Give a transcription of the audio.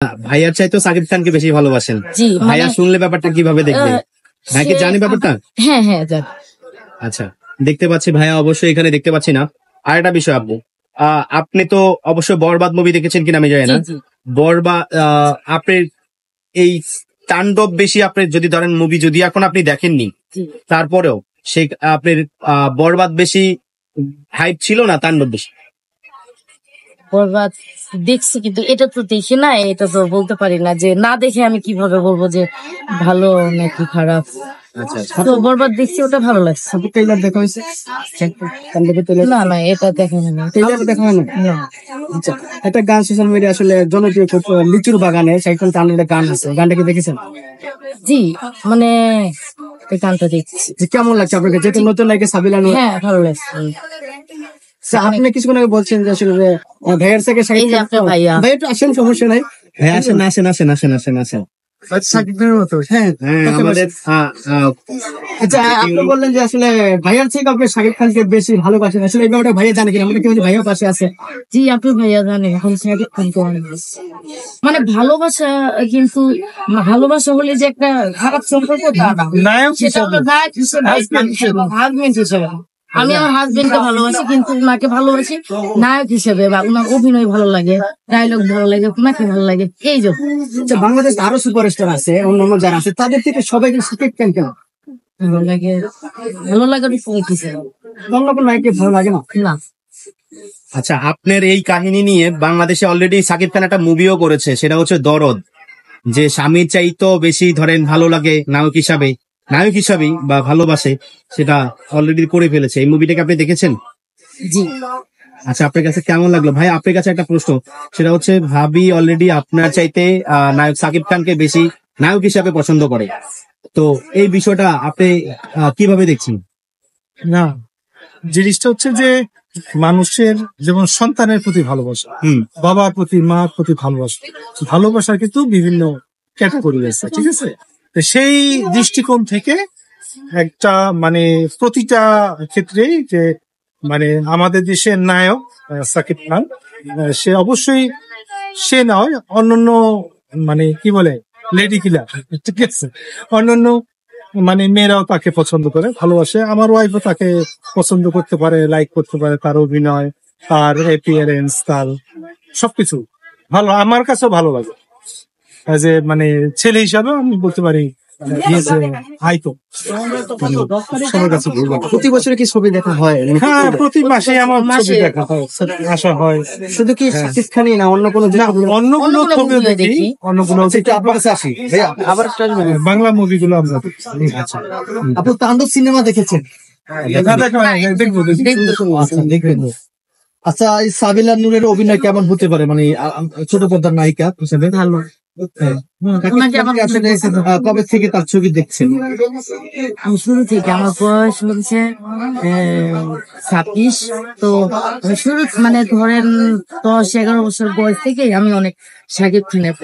ভাইয়ার চাইতো সাকিব খানকে বেশি ভালোবাসেন। জি, ভাইয়া শুনলে ব্যাপারটা কিভাবে দেখবে? ভাই কি জানে ব্যাপারটা? হ্যাঁ হ্যাঁ জানি। আচ্ছা, দেখতে পাচ্ছি ভাইয়া অবশ্যই এখানে দেখতে পাচ্ছি না। আর একটা বিষয় আপু, আপনি তো অবশ্যই বরবাদ মুভি দেখেছেন কিনা আমি জানি না। বরবাদ আপনার এই তাণ্ডব বেশি, আপনার যদি ধরেন মুভি যদি এখন আপনি দেখেননি, তারপরেও সেই আপনার বরবাদ বেশি হাইপ ছিল না তাণ্ডব বেশি? বরবাদ দেখছি কিন্তু এটা তো দেখি না, এটা তো বলতে পারি না, যে না দেখে আমি কিভাবে বলবো যে ভালো নাকি খারাপ। তো বরবাদ দেখছি, ওটা ভালো লাগছে। ট্রেলার দেখা হয়েছে? না না, এটা দেখা হয়নি। ট্রেলার দেখা হয়নি? না। আচ্ছা, একটা গান সোশ্যাল মিডিয়া আসলে জনপ্রিয় খুব, লিচুর বাগানে সাকিব খান তামিল একটা গান আছে, গানটা কি দেখেছেন? জি, মানে এই গানটা দেখছি। যে কেমন লাগছে আপনাকে, যেটা নতুন লাগে সাবিলা নূর? হ্যাঁ ভালো লাগছে। আপনি কিছুক্ষণ আগে বলছেন যে আসলে ভাইয়ের থেকে সাকিব এই যে খান, আপনার ভাইয়া। ভাই একটু আসেন, সমস্যা নাই। হ্যাঁ আসেন আসেন আসেন আসেন আসেন আসেন। সাকিব খানের মতো, হ্যাঁ আমাদের আচ্ছা, আপনি বললেন যে আসলে ভাইয়ার থেকে আপনি সাকিব খানকে বেশি ভালোবাসেন, আসলে এই ব্যাপারটা ভাইয়া জানে কিনা? আমাদের কেউ ভাইয়া পাশে আছে? জি, আপনার ভাইয়া জানে এখন সাকিব খানকে অনেক মানে ভালোবাসা, কিন্তু ভালোবাসা হলে যে একটা খারাপ সম্পর্ক তা না। নায়ক সেটা হলো নায়ক হিসেবে, হাজবেন্ড হিসেবে। আমি আমার হাজবেন্ডকে ভালোবাসি, কিন্তু ওনাকে ভালোবাসি নায়ক হিসেবে, বা ওনার অভিনয় ভালো লাগে, ডায়লগ ভালো লাগে, ওনাকে ভালো লাগে, এই জন্য। আচ্ছা, বাংলাদেশ আরো সুপারস্টার আছে, অন্যান্য যারা আছে, তাদের থেকে সবাই সাকিব খান কেন ভালো লাগে? ভালো লাগার কিছু অন্য কোনো নায়ককে ভালো লাগে না? না। আচ্ছা, আপনার এই কাহিনী নিয়ে বাংলাদেশে অলরেডি সাকিব খান একটা মুভিও করেছে, সেটা হচ্ছে দরদ। যে স্বামীর চাইতো বেশি ধরেন ভালো লাগে নায়ক হিসাবেই বা ভালোবাসে, সেটা অলরেডি করে ফেলেছে। এই মুভিটাকে আপনি দেখেছেন? জি। আচ্ছা, আপনার কাছে কেমন লাগলো ভাই? আপনার কাছে একটা প্রশ্ন, সেটা হচ্ছে ভাবি অলরেডি আপনার চাইতে নায়ক সাকিব খানকে বেশি নায়ক হিসাবে পছন্দ করে, তো এই বিষয়টা আপনি কিভাবে দেখছেন? না, জিনিসটা হচ্ছে যে মানুষের যেমন সন্তানের প্রতি ভালোবাসা, বাবার প্রতি, মার প্রতি ভালোবাসা, ভালোবাসার কিন্তু বিভিন্ন ক্যাটাগরি আছে, ঠিক আছে? তো সেই দৃষ্টিকোণ থেকে একটা মানে প্রতিটা ক্ষেত্রেই যে মানে আমাদের দেশের নায়ক সাকিব খান, সে অবশ্যই সে নয়, অন্যান্য মানে কি বলে লেডি কিলার, ঠিক আছে, অন্যান্য মানে মেয়েরাও তাকে পছন্দ করে, ভালোবাসে। আমার ওয়াইফও তাকে পছন্দ করতে পারে, লাইক করতে পারে, তার অভিনয়, তার অ্যাপিয়ারেন্স, তার সবকিছু ভালো, আমার কাছেও ভালো লাগে। এজ এ মানে ছেলে হিসাবে আমি বলতে পারি প্রতি বছরে কি ছবি দেখা হয়? হ্যাঁ, প্রতি মাসে আমার ছবি দেখা হয়, আসা হয়। শুধু কি সাকিব খানই না, অন্য কোনো অন্যগুলো ছবিও দেখি, অন্যগুলো একটু আপনার কাছে আসি ভাইয়া, আবার একটা বাংলা মুভিগুলো আমরা আপনি তাণ্ডব সিনেমা দেখেছেন? দেখবো। দেখবেন। আচ্ছা, এই সাবিলা নূরের অভিনয় কেমন হতে পারে, মানে ছোট পর্দার নায়িকা হিসেবে? ভালো। কবে থেকে তার ছবি দেখছেন? আমি শুরু থেকে, আমার বয়স হচ্ছে 26, তো শুরু মানে ধরেন 10-11 বছর বয়স থেকে আমি অনেক সাকিব খানের